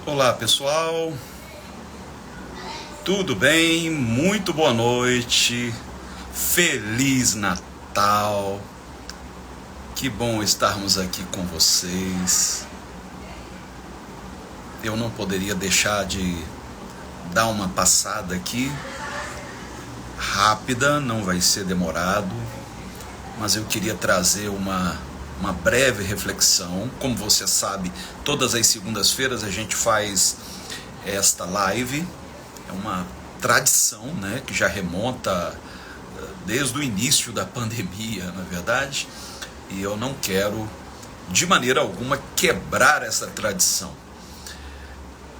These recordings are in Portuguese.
Olá pessoal, tudo bem? Muito boa noite, Feliz Natal, que bom estarmos aqui com vocês. Eu não poderia deixar de dar uma passada aqui, rápida, não vai ser demorado, mas eu queria trazer uma breve reflexão. Como você sabe, todas as segundas-feiras a gente faz esta live, é uma tradição, né, que já remonta desde o início da pandemia, na verdade, e eu não quero de maneira alguma quebrar essa tradição.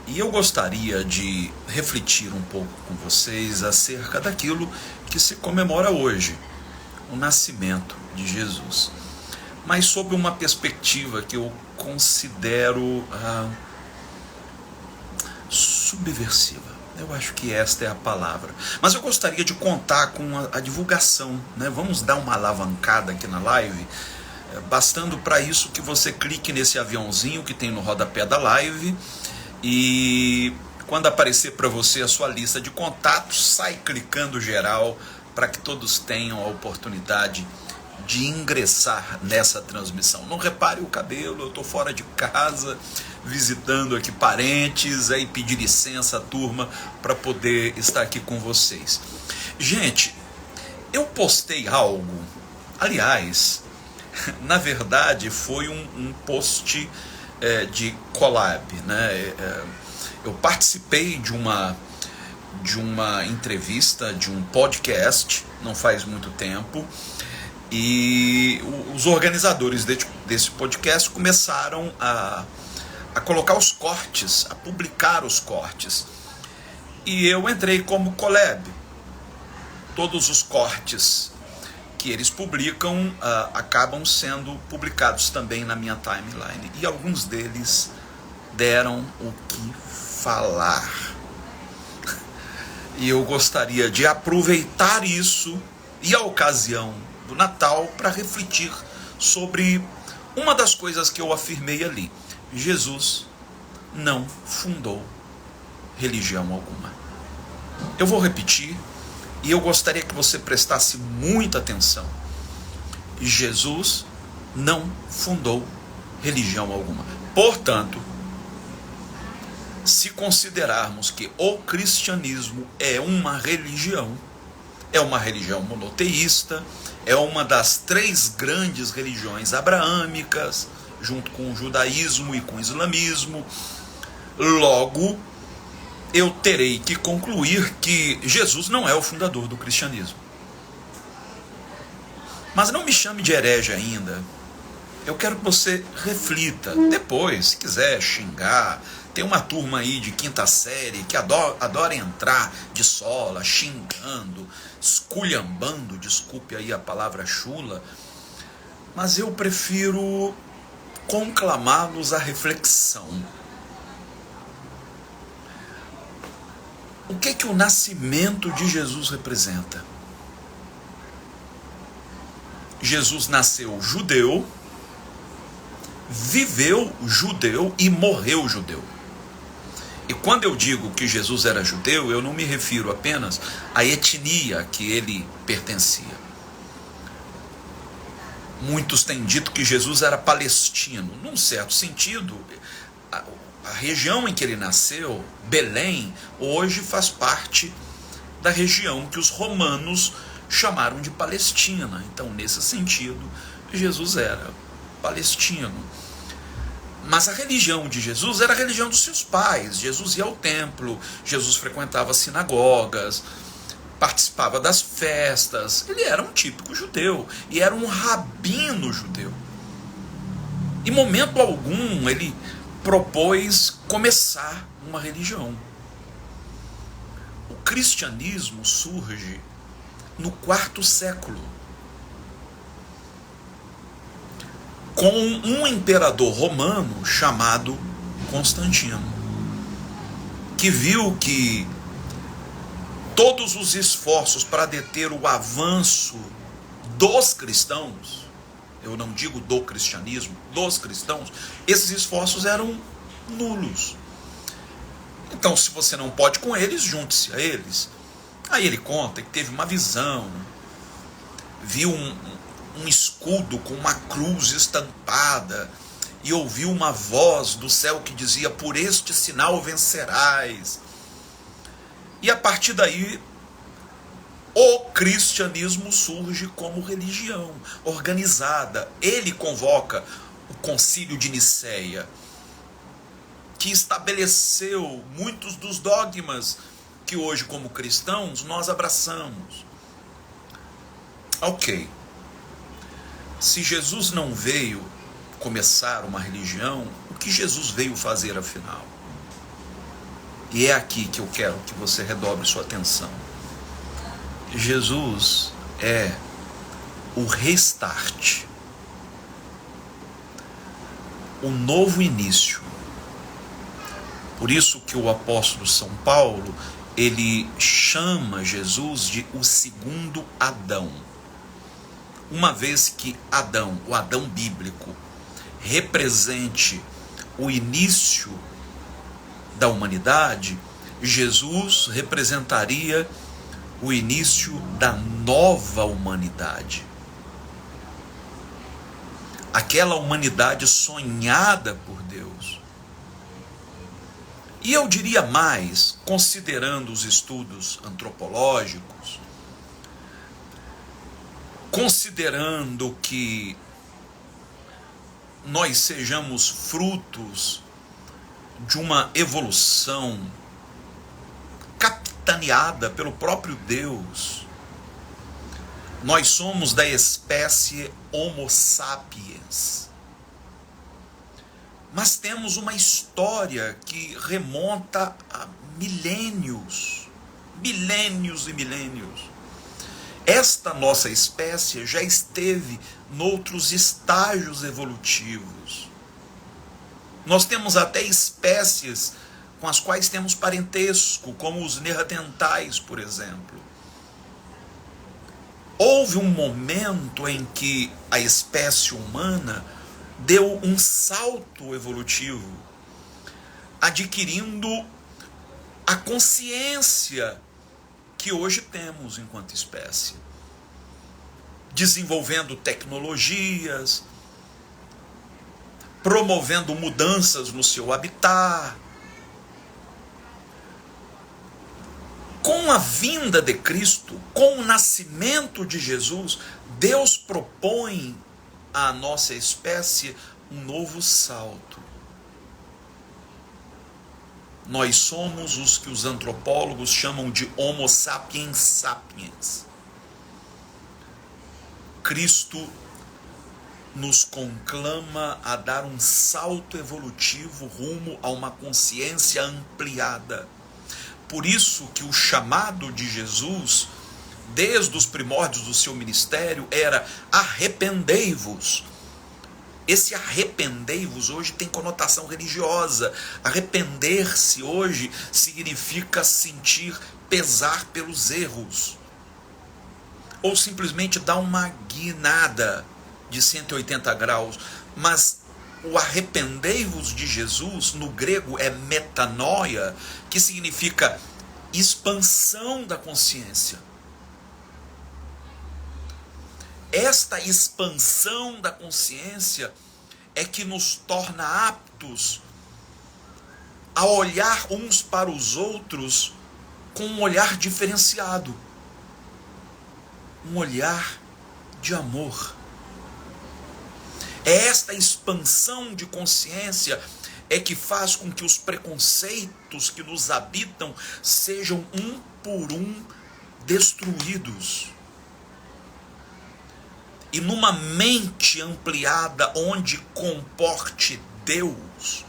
E eu gostaria de refletir um pouco com vocês acerca daquilo que se comemora hoje, o nascimento de Jesus, mas sob uma perspectiva que eu considero subversiva. Eu acho que esta é a palavra. Mas eu gostaria de contar com a divulgação, né? Vamos dar uma alavancada aqui na live, bastando para isso que você clique nesse aviãozinho que tem no rodapé da live, e quando aparecer para você a sua lista de contatos, sai clicando geral para que todos tenham a oportunidade de ingressar nessa transmissão. Não repare o cabelo, eu estou fora de casa, visitando aqui parentes, aí pedir licença à turma para poder estar aqui com vocês. Gente, eu postei algo, aliás, na verdade foi um post de collab, né? Eu participei de uma entrevista, de um podcast, não faz muito tempo, e os organizadores desse podcast começaram a colocar os cortes, a publicar os cortes, e eu entrei como collab. Todos os cortes que eles publicam acabam sendo publicados também na minha timeline, e alguns deles deram o que falar. E eu gostaria de aproveitar isso e a ocasião do Natal para refletir sobre uma das coisas que eu afirmei ali. Jesus não fundou religião alguma. Eu vou repetir e eu gostaria que você prestasse muita atenção. Jesus não fundou religião alguma. Portanto, se considerarmos que o cristianismo é uma religião monoteísta, é uma das três grandes religiões abraâmicas, junto com o judaísmo e com o islamismo, logo eu terei que concluir que Jesus não é o fundador do cristianismo. Mas não me chame de herege ainda. Eu quero que você reflita. Depois, se quiser xingar, tem uma turma aí de quinta série que adora entrar de sola, xingando, esculhambando, desculpe aí a palavra chula, mas eu prefiro conclamá-los à reflexão. O que o nascimento de Jesus representa? Jesus nasceu judeu, viveu judeu e morreu judeu. E quando eu digo que Jesus era judeu, eu não me refiro apenas à etnia que ele pertencia. Muitos têm dito que Jesus era palestino. Num certo sentido, a região em que ele nasceu, Belém, hoje faz parte da região que os romanos chamaram de Palestina. Então, nesse sentido, Jesus era palestino. Mas a religião de Jesus era a religião dos seus pais. Jesus ia ao templo, Jesus frequentava sinagogas, participava das festas. Ele era um típico judeu e era um rabino judeu. Em momento algum ele propôs começar uma religião. O cristianismo surge no quarto século, com um imperador romano chamado Constantino, que viu que todos os esforços para deter o avanço dos cristãos, eu não digo do cristianismo, dos cristãos, esses esforços eram nulos. Então, se você não pode com eles, junte-se a eles. Aí ele conta que teve uma visão, viu um escudo com uma cruz estampada, e ouviu uma voz do céu que dizia: por este sinal vencerás. E a partir daí, o cristianismo surge como religião organizada. Ele convoca o Concílio de Nicéia, que estabeleceu muitos dos dogmas que hoje, como cristãos, nós abraçamos. Ok. Se Jesus não veio começar uma religião, o que Jesus veio fazer afinal? E é aqui que eu quero que você redobre sua atenção. Jesus é o restart, o novo início. Por isso que o apóstolo São Paulo, ele chama Jesus de o segundo Adão. Uma vez que Adão, o Adão bíblico, represente o início da humanidade, Jesus representaria o início da nova humanidade. Aquela humanidade sonhada por Deus. E eu diria mais, considerando os estudos antropológicos, considerando que nós sejamos frutos de uma evolução capitaneada pelo próprio Deus, nós somos da espécie Homo sapiens. Mas temos uma história que remonta a milênios, milênios e milênios. Esta nossa espécie já esteve noutros estágios evolutivos. Nós temos até espécies com as quais temos parentesco, como os neandertais, por exemplo. Houve um momento em que a espécie humana deu um salto evolutivo, adquirindo a consciência que hoje temos enquanto espécie, desenvolvendo tecnologias, promovendo mudanças no seu habitat. Com a vinda de Cristo, com o nascimento de Jesus, Deus propõe à nossa espécie um novo salto. Nós somos os que os antropólogos chamam de Homo sapiens sapiens. Cristo nos conclama a dar um salto evolutivo rumo a uma consciência ampliada. Por isso que o chamado de Jesus, desde os primórdios do seu ministério, era: arrependei-vos. Esse arrependei-vos hoje tem conotação religiosa. Arrepender-se hoje significa sentir pesar pelos erros, ou simplesmente dar uma guinada de 180 graus. Mas o arrependei-vos de Jesus, no grego é metanoia, que significa expansão da consciência. Esta expansão da consciência é que nos torna aptos a olhar uns para os outros com um olhar diferenciado, um olhar de amor. É esta expansão de consciência é que faz com que os preconceitos que nos habitam sejam um por um destruídos. E numa mente ampliada, onde comporte Deus,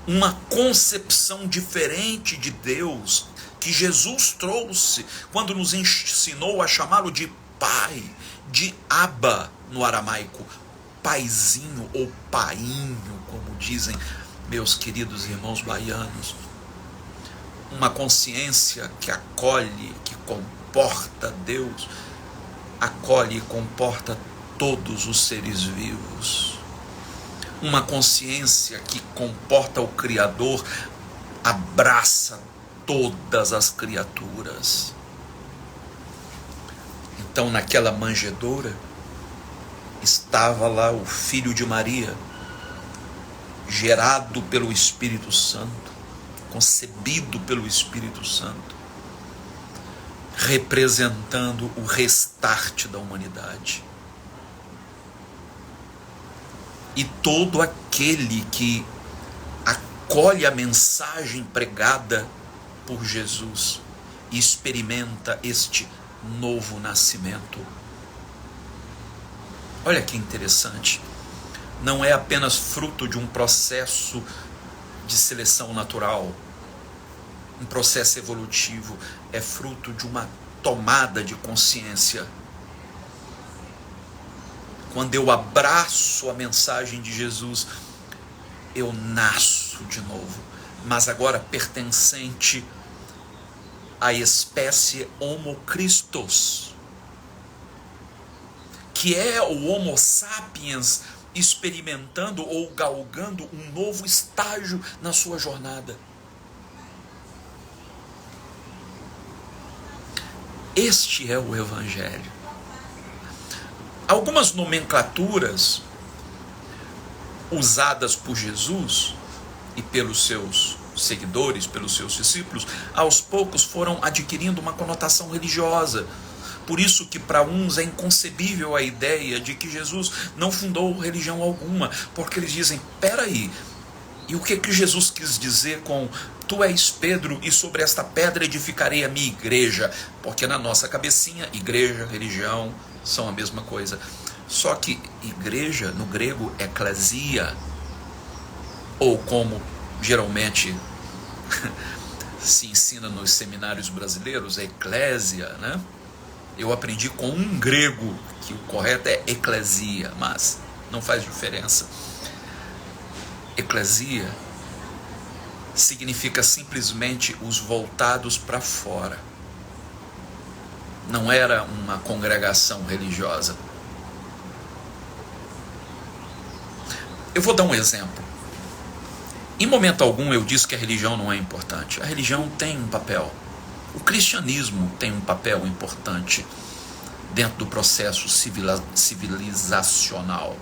uma concepção diferente de Deus, que Jesus trouxe quando nos ensinou a chamá-lo de Pai, de Abba no aramaico, paizinho ou painho, como dizem meus queridos irmãos baianos. Uma consciência que acolhe, que comporta Deus, acolhe e comporta todos os seres vivos. Uma consciência que comporta o Criador, abraça todas as criaturas. Então, naquela manjedoura, estava lá o filho de Maria, gerado pelo Espírito Santo, concebido pelo Espírito Santo, representando o restart da humanidade. E todo aquele que acolhe a mensagem pregada por Jesus e experimenta este novo nascimento. Olha que interessante. Não é apenas fruto de um processo de seleção natural, um processo evolutivo, é fruto de uma tomada de consciência. Quando eu abraço a mensagem de Jesus, eu nasço de novo, mas agora pertencente à espécie Homo Christos, que é o Homo sapiens experimentando ou galgando um novo estágio na sua jornada. Este é o Evangelho. Algumas nomenclaturas usadas por Jesus e pelos seus seguidores, pelos seus discípulos, aos poucos foram adquirindo uma conotação religiosa. Por isso que para uns é inconcebível a ideia de que Jesus não fundou religião alguma, porque eles dizem, peraí, e o que Jesus quis dizer com tu és Pedro e sobre esta pedra edificarei a minha igreja? Porque na nossa cabecinha, igreja, religião são a mesma coisa. Só que igreja, no grego, eclesia, ou como geralmente se ensina nos seminários brasileiros, eclésia, né? Eu aprendi com um grego que o correto é eclesia, mas não faz diferença. Eclesia significa simplesmente os voltados para fora. Não era uma congregação religiosa. Eu vou dar um exemplo. Em momento algum eu disse que a religião não é importante. A religião tem um papel. O cristianismo tem um papel importante dentro do processo civilizacional.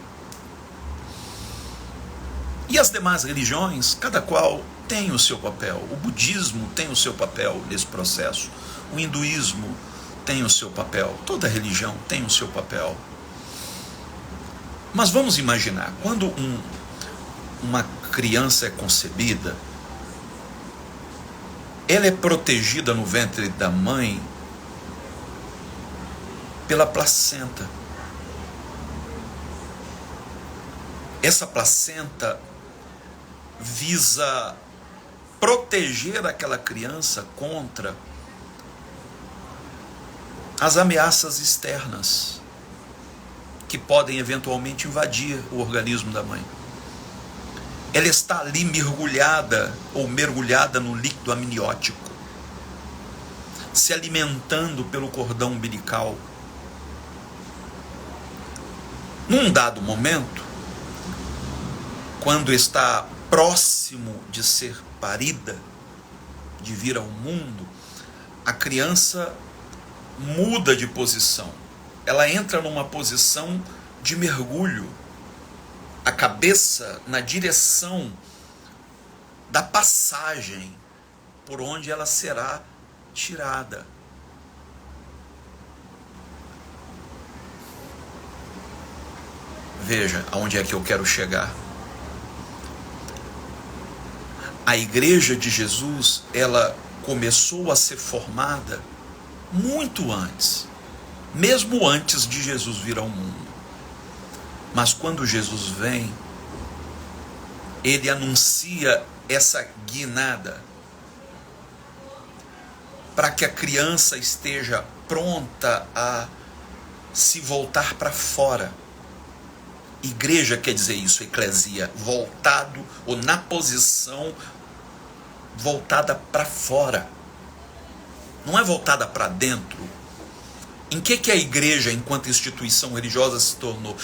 E as demais religiões, cada qual tem o seu papel. O budismo tem o seu papel nesse processo. O hinduísmo tem o seu papel. Toda religião tem o seu papel. Mas vamos imaginar, quando uma criança é concebida, ela é protegida no ventre da mãe pela placenta. Essa placenta visa proteger aquela criança contra as ameaças externas que podem eventualmente invadir o organismo da mãe. Ela está ali mergulhada ou mergulhada no líquido amniótico, se alimentando pelo cordão umbilical. Num dado momento, quando está próximo de ser parida, de vir ao mundo, a criança muda de posição. Ela entra numa posição de mergulho, a cabeça na direção da passagem por onde ela será tirada. Veja aonde é que eu quero chegar. A igreja de Jesus, ela começou a ser formada muito antes, mesmo antes de Jesus vir ao mundo. Mas quando Jesus vem, ele anuncia essa guinada para que a criança esteja pronta a se voltar para fora. Igreja quer dizer isso, eclesia, voltado ou na posição voltada para fora. Não é voltada para dentro. Em que a igreja, enquanto instituição religiosa, se tornou?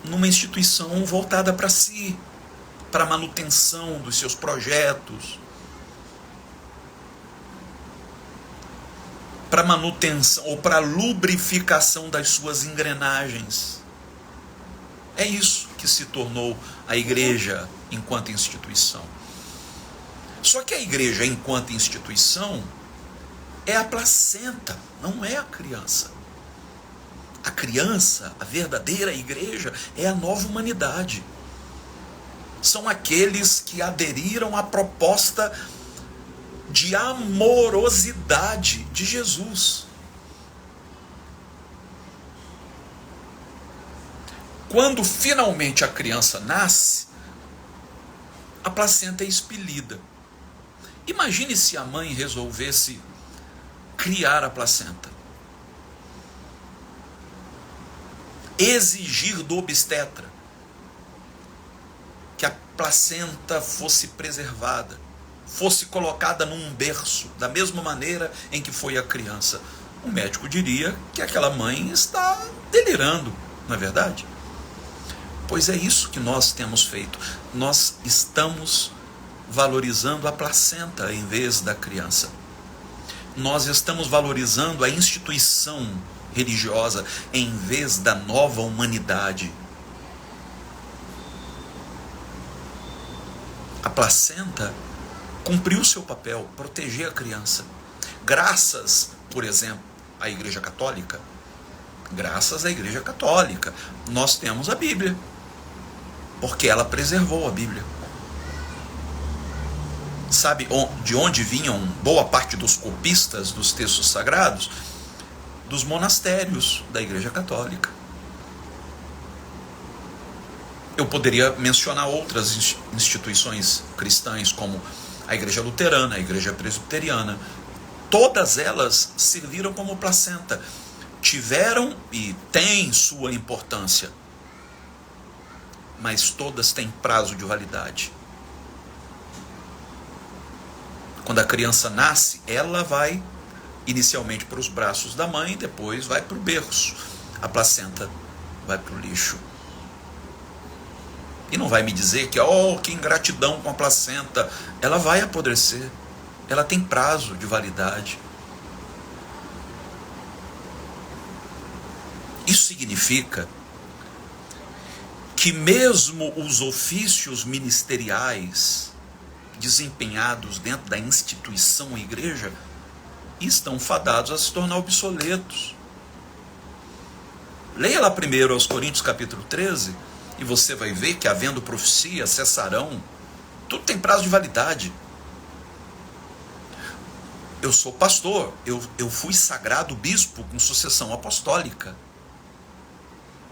Numa instituição voltada para si, para a manutenção dos seus projetos, para manutenção ou para lubrificação das suas engrenagens. É isso que se tornou a igreja enquanto instituição. Só que a igreja enquanto instituição é a placenta, não é a criança. A criança, a verdadeira igreja, é a nova humanidade. São aqueles que aderiram à proposta de amorosidade de Jesus. Quando finalmente a criança nasce, a placenta é expelida. Imagine se a mãe resolvesse criar a placenta. Exigir do obstetra que a placenta fosse preservada, fosse colocada num berço, da mesma maneira em que foi a criança. O médico diria que aquela mãe está delirando, não é verdade? Pois é isso que nós temos feito. Nós estamos valorizando a placenta em vez da criança. Nós estamos valorizando a instituição religiosa em vez da nova humanidade. A placenta cumpriu seu papel, proteger a criança. Graças, por exemplo, à Igreja Católica, nós temos a Bíblia, porque ela preservou a Bíblia. Sabe de onde vinham boa parte dos copistas dos textos sagrados? Dos monastérios da Igreja Católica. Eu poderia mencionar outras instituições cristãs, como a Igreja Luterana, a Igreja Presbiteriana. Todas elas serviram como placenta. Tiveram e têm sua importância, mas todas têm prazo de validade. Quando a criança nasce, ela vai inicialmente para os braços da mãe, depois vai para o berço. A placenta vai para o lixo. E não vai me dizer que ingratidão com a placenta. Ela vai apodrecer. Ela tem prazo de validade. Isso significa que mesmo os ofícios ministeriais desempenhados dentro da instituição igreja estão fadados a se tornar obsoletos. Leia lá primeiro aos Coríntios capítulo 13 e você vai ver que, havendo profecia, cessarão. Tudo tem prazo de validade. Eu sou pastor, eu fui sagrado bispo com sucessão apostólica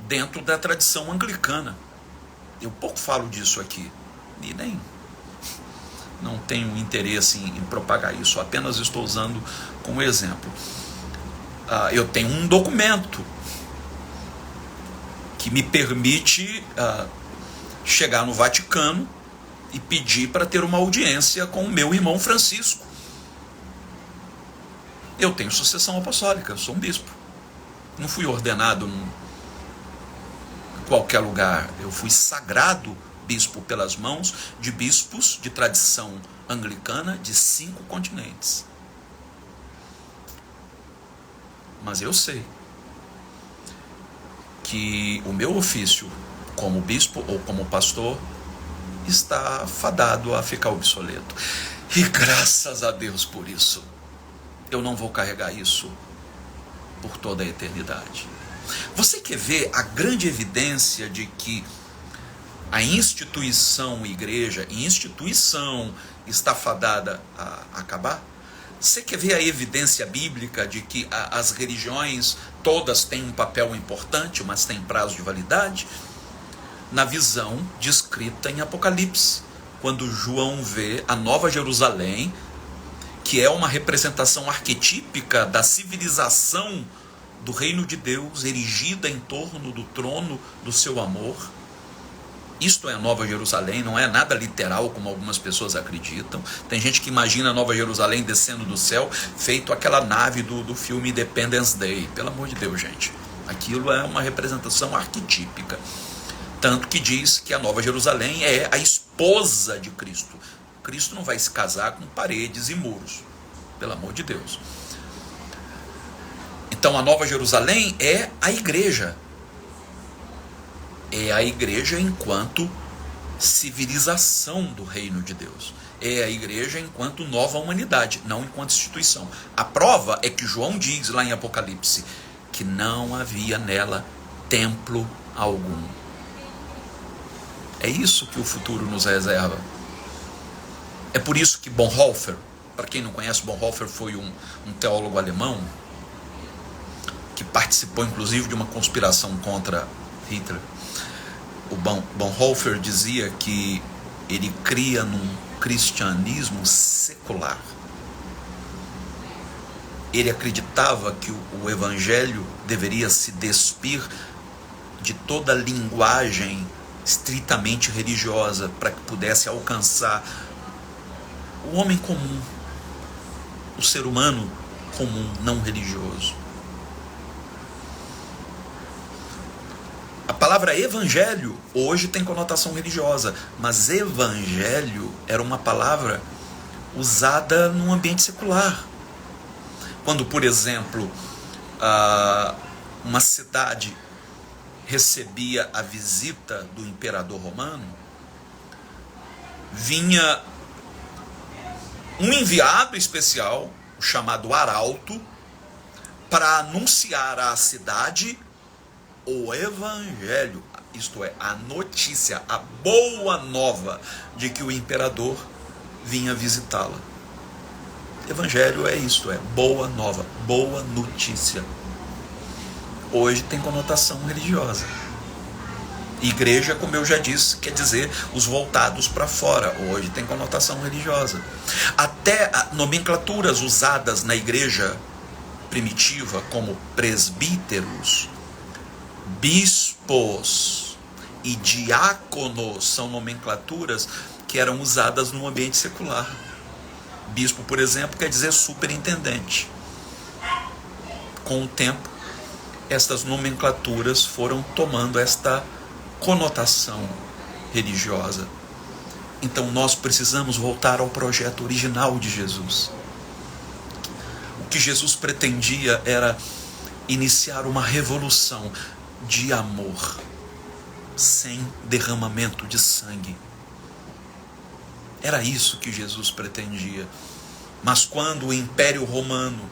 dentro da tradição anglicana. Eu pouco falo disso aqui e nem não tenho interesse em propagar isso, apenas estou usando como exemplo. Eu tenho um documento que me permite chegar no Vaticano e pedir para ter uma audiência com o meu irmão Francisco. Eu tenho sucessão apostólica, eu sou um bispo. Não fui ordenado em qualquer lugar, eu fui sagrado bispo pelas mãos de bispos de tradição anglicana de 5 continentes. Mas eu sei que o meu ofício como bispo ou como pastor está fadado a ficar obsoleto. E graças a Deus por isso. Eu não vou carregar isso por toda a eternidade. Você quer ver a grande evidência de que a instituição igreja, está fadada a acabar? Você quer ver a evidência bíblica de que as religiões todas têm um papel importante, mas têm prazo de validade? Na visão descrita em Apocalipse, quando João vê a Nova Jerusalém, que é uma representação arquetípica da civilização do reino de Deus, erigida em torno do trono do seu amor. Isto é a Nova Jerusalém, não é nada literal como algumas pessoas acreditam. Tem gente que imagina a Nova Jerusalém descendo do céu, feito aquela nave do filme Independence Day. Pelo amor de Deus, gente. Aquilo é uma representação arquetípica. Tanto que diz que a Nova Jerusalém é a esposa de Cristo. Cristo não vai se casar com paredes e muros. Pelo amor de Deus. Então a Nova Jerusalém é a igreja. É a igreja enquanto civilização do reino de Deus. É a igreja enquanto nova humanidade, não enquanto instituição. A prova é que João diz lá em Apocalipse que não havia nela templo algum. É isso que o futuro nos reserva. É por isso que Bonhoeffer, para quem não conhece, Bonhoeffer foi um teólogo alemão que participou inclusive de uma conspiração contra Hitler. O Bonhoeffer dizia que ele cria num cristianismo secular. Ele acreditava que o evangelho deveria se despir de toda linguagem estritamente religiosa para que pudesse alcançar o homem comum, o ser humano comum, não religioso. A palavra evangelho hoje tem conotação religiosa, mas evangelho era uma palavra usada num ambiente secular. Quando, por exemplo, uma cidade recebia a visita do imperador romano, vinha um enviado especial, chamado arauto, para anunciar à cidade o evangelho, isto é, a notícia, a boa nova de que o imperador vinha visitá-la. Evangelho é isto, é boa nova, boa notícia. Hoje tem conotação religiosa. Igreja, como eu já disse, quer dizer os voltados para fora. Hoje tem conotação religiosa. Até nomenclaturas usadas na igreja primitiva, como presbíteros, bispos e diáconos, são nomenclaturas que eram usadas no ambiente secular. Bispo, por exemplo, quer dizer superintendente. Com o tempo, estas nomenclaturas foram tomando esta conotação religiosa. Então nós precisamos voltar ao projeto original de Jesus. O que Jesus pretendia era iniciar uma revolução de amor, sem derramamento de sangue. Era isso que Jesus pretendia. Mas quando o Império Romano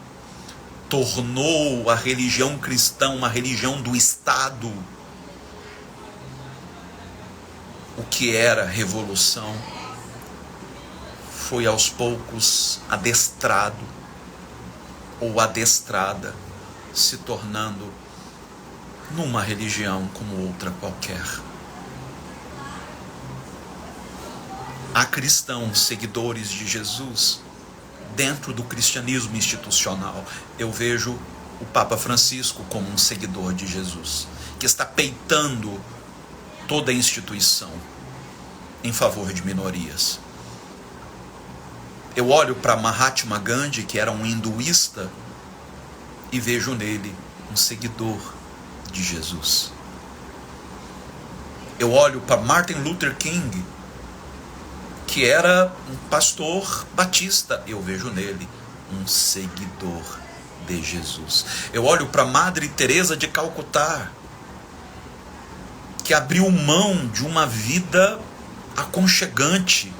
tornou a religião cristã uma religião do Estado, o que era revolução foi aos poucos adestrado ou adestrada, se tornando numa religião como outra qualquer. Há cristãos seguidores de Jesus dentro do cristianismo institucional. Eu vejo o Papa Francisco como um seguidor de Jesus, que está peitando toda a instituição em favor de minorias. Eu olho para Mahatma Gandhi, que era um hinduísta, e vejo nele um seguidor de Jesus. Eu olho para Martin Luther King, que era um pastor batista, eu vejo nele um seguidor de Jesus. Eu olho para Madre Teresa de Calcutá, que abriu mão de uma vida aconchegante,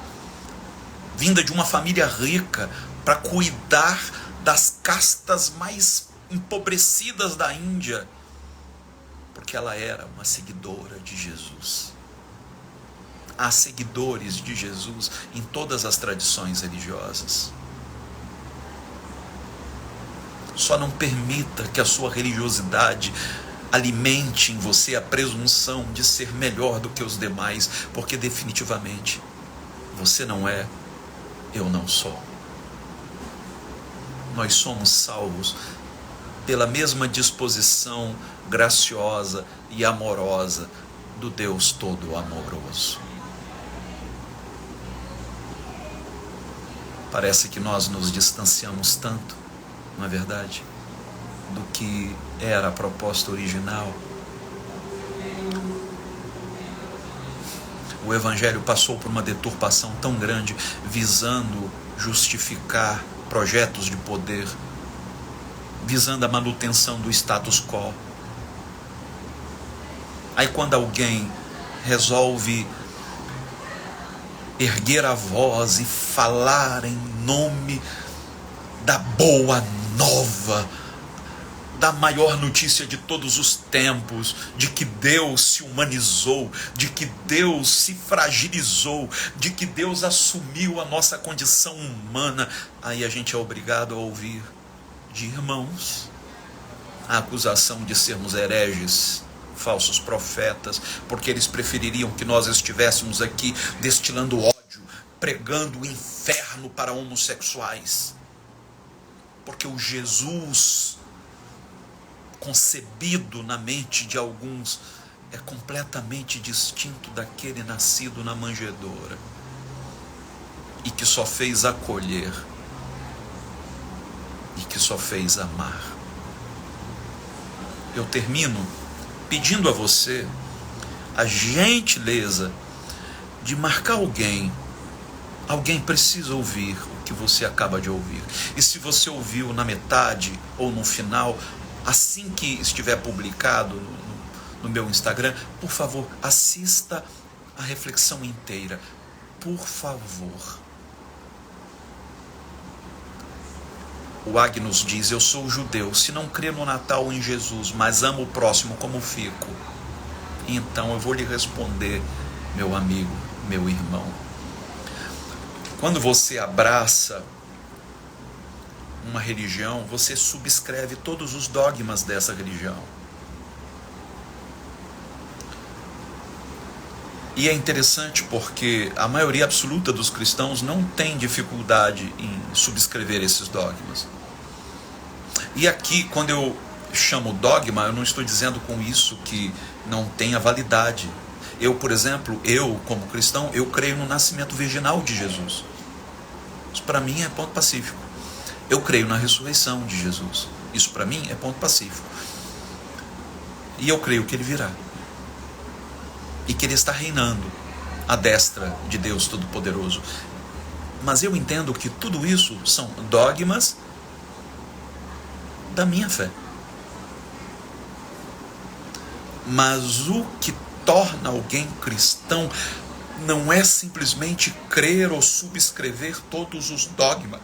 vinda de uma família rica, para cuidar das castas mais empobrecidas da Índia, porque ela era uma seguidora de Jesus. Há seguidores de Jesus em todas as tradições religiosas. Só não permita que a sua religiosidade alimente em você a presunção de ser melhor do que os demais, porque definitivamente você não é, eu não sou. Nós somos salvos pela mesma disposição graciosa e amorosa do Deus todo amoroso. Parece que nós nos distanciamos tanto, não é verdade, do que era a proposta original. O Evangelho passou por uma deturpação tão grande, visando justificar projetos de poder visando a manutenção do status quo. Aí quando alguém resolve erguer a voz e falar em nome da boa nova, da maior notícia de todos os tempos, de que Deus se humanizou, de que Deus se fragilizou, de que Deus assumiu a nossa condição humana, aí a gente é obrigado a ouvir de irmãos a acusação de sermos hereges, falsos profetas, porque eles prefeririam que nós estivéssemos aqui destilando ódio, pregando o inferno para homossexuais, porque o Jesus concebido na mente de alguns é completamente distinto daquele nascido na manjedoura e que só fez acolher e que só fez amar. Eu termino pedindo a você a gentileza de marcar alguém. Alguém precisa ouvir o que você acaba de ouvir. E se você ouviu na metade ou no final, assim que estiver publicado no meu Instagram, por favor, assista a reflexão inteira. Por favor. O Agnus diz: eu sou judeu, se não crer no Natal em Jesus, mas amo o próximo como fico. Então eu vou lhe responder, meu amigo, meu irmão. Quando você abraça uma religião, você subscreve todos os dogmas dessa religião. E é interessante porque a maioria absoluta dos cristãos não tem dificuldade em subscrever esses dogmas. E aqui, quando eu chamo dogma, eu não estou dizendo com isso que não tenha validade. Eu, por exemplo, como cristão, eu creio no nascimento virginal de Jesus. Isso para mim é ponto pacífico. Eu creio na ressurreição de Jesus. Isso para mim é ponto pacífico. E eu creio que ele virá. E que ele está reinando à destra de Deus Todo-Poderoso. Mas eu entendo que tudo isso são dogmas da minha fé. Mas o que torna alguém cristão não é simplesmente crer ou subscrever todos os dogmas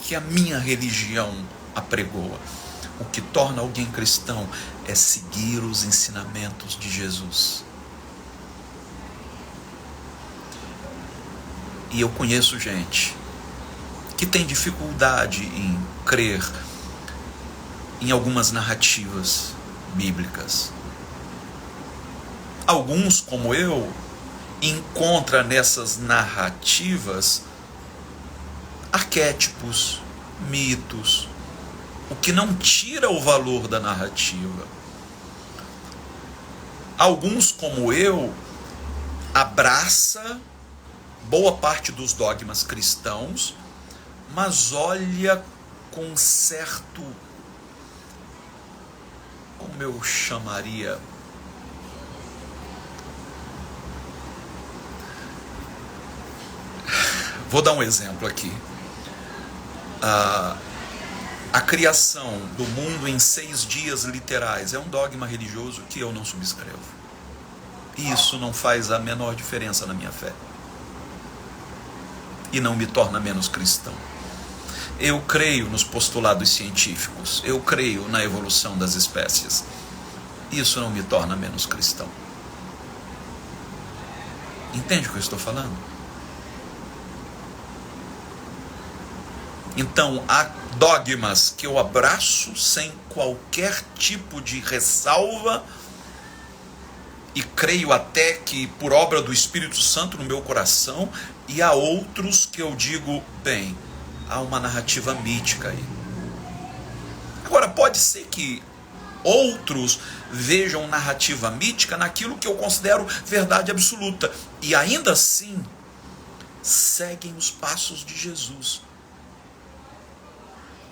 que a minha religião apregoa. O que torna alguém cristão é seguir os ensinamentos de Jesus. E eu conheço gente que tem dificuldade em crer em algumas narrativas bíblicas. Alguns, como eu, encontram nessas narrativas arquétipos, mitos, o que não tira o valor da narrativa. Alguns, como eu, abraça boa parte dos dogmas cristãos, mas olha com certo, como eu chamaria, vou dar um exemplo aqui. A criação do mundo em 6 dias literais é um dogma religioso que eu não subscrevo. E isso não faz a menor diferença na minha fé. E não me torna menos cristão. Eu creio nos postulados científicos. Eu creio na evolução das espécies. Isso não me torna menos cristão. Entende o que eu estou falando? Então, há dogmas que eu abraço sem qualquer tipo de ressalva e creio até que por obra do Espírito Santo no meu coração, e há outros que eu digo, bem, há uma narrativa mítica aí. Agora, pode ser que outros vejam narrativa mítica naquilo que eu considero verdade absoluta e ainda assim seguem os passos de Jesus.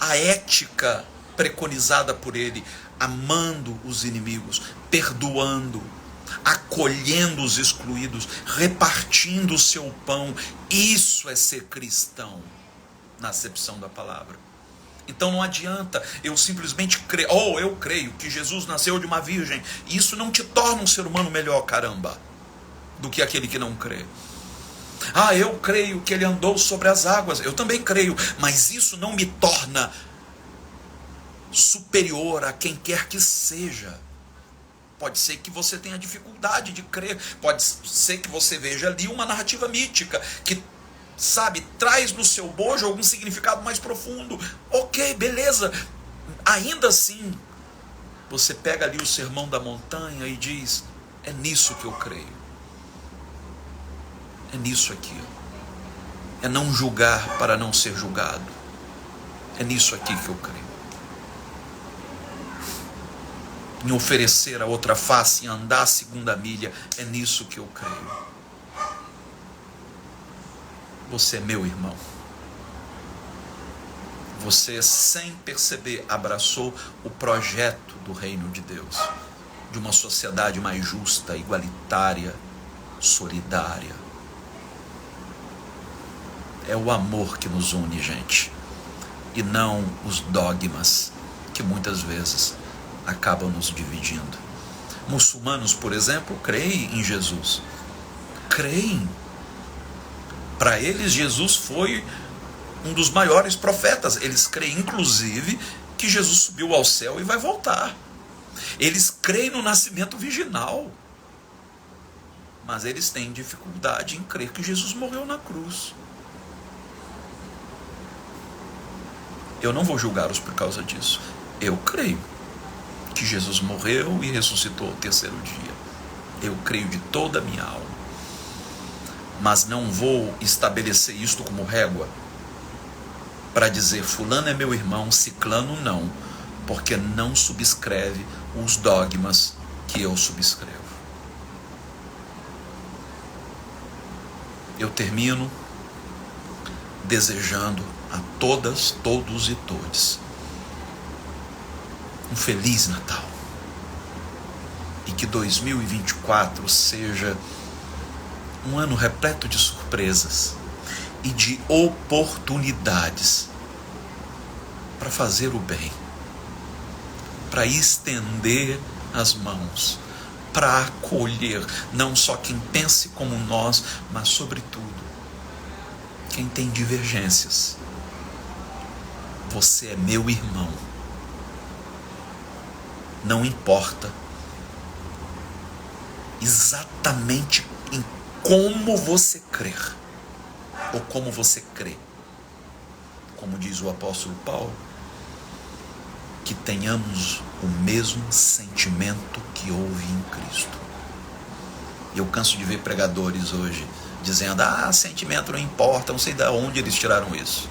A ética preconizada por ele, amando os inimigos, perdoando, acolhendo os excluídos, repartindo o seu pão. Isso é ser cristão, na acepção da palavra. Então não adianta eu simplesmente crer, eu creio que Jesus nasceu de uma virgem. Isso não te torna um ser humano melhor, caramba, do que aquele que não crê. Eu creio que ele andou sobre as águas. Eu também creio, mas isso não me torna superior a quem quer que seja. Pode ser que você tenha dificuldade de crer, pode ser que você veja ali uma narrativa mítica que, sabe, traz no seu bojo algum significado mais profundo. Ok, beleza. Ainda assim, você pega ali o Sermão da Montanha e diz: é nisso que eu creio. É nisso aqui. É não julgar para não ser julgado. É nisso aqui que eu creio. Em oferecer a outra face, em andar a segunda milha. É nisso que eu creio. Você é meu irmão. Você, sem perceber, abraçou o projeto do reino de Deus, de uma sociedade mais justa, igualitária, solidária. É o amor que nos une, gente, e não os dogmas que muitas vezes acabam nos dividindo. Muçulmanos, por exemplo, creem em Jesus. Creem. Para eles, Jesus foi um dos maiores profetas. Eles creem, inclusive, que Jesus subiu ao céu e vai voltar. Eles creem no nascimento virginal. Mas eles têm dificuldade em crer que Jesus morreu na cruz. Eu não vou julgá-los por causa disso. Eu creio que Jesus morreu e ressuscitou ao terceiro dia. Eu creio de toda a minha alma. Mas não vou estabelecer isto como régua para dizer fulano é meu irmão, ciclano não, porque não subscreve os dogmas que eu subscrevo. Eu termino desejando a todas, todos e todes um Feliz Natal. E que 2024 seja um ano repleto de surpresas e de oportunidades para fazer o bem, para estender as mãos, para acolher não só quem pense como nós, mas sobretudo quem tem divergências. Você é meu irmão. Não importa exatamente em como você crer ou como você crê. Como diz o apóstolo Paulo, que tenhamos o mesmo sentimento que houve em Cristo. Eu canso de ver pregadores hoje dizendo: sentimento não importa, não sei de onde eles tiraram isso.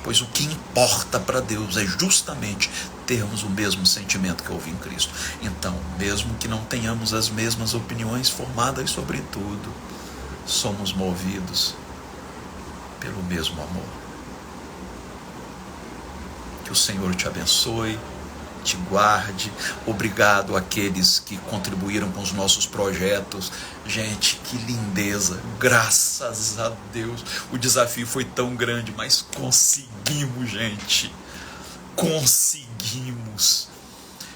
Pois o que importa para Deus é justamente termos o mesmo sentimento que houve em Cristo. Então, mesmo que não tenhamos as mesmas opiniões formadas sobre tudo, somos movidos pelo mesmo amor. Que o Senhor te abençoe, te guarde. Obrigado àqueles que contribuíram com os nossos projetos. Gente, que lindeza, graças a Deus. O desafio foi tão grande, mas conseguimos, gente.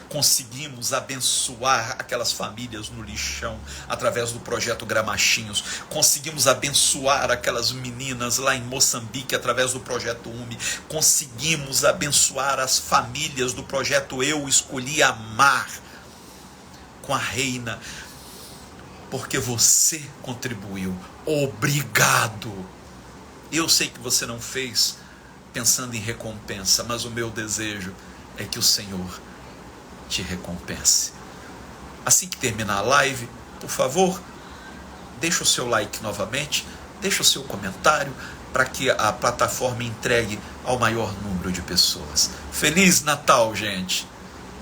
Conseguimos abençoar aquelas famílias no lixão através do projeto Gramachinhos. Conseguimos abençoar aquelas meninas lá em Moçambique através do projeto UME. Conseguimos abençoar as famílias do projeto Eu Escolhi Amar com a Reina, porque você contribuiu. Obrigado. Eu sei que você não fez pensando em recompensa, mas o meu desejo é que o Senhor te recompense. Assim que terminar a live, por favor, deixa o seu like novamente, deixa o seu comentário para que a plataforma entregue ao maior número de pessoas. Feliz Natal, gente!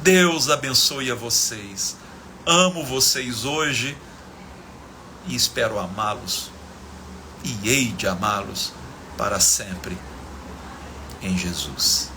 Deus abençoe a vocês. Amo vocês hoje e espero amá-los e hei de amá-los para sempre em Jesus.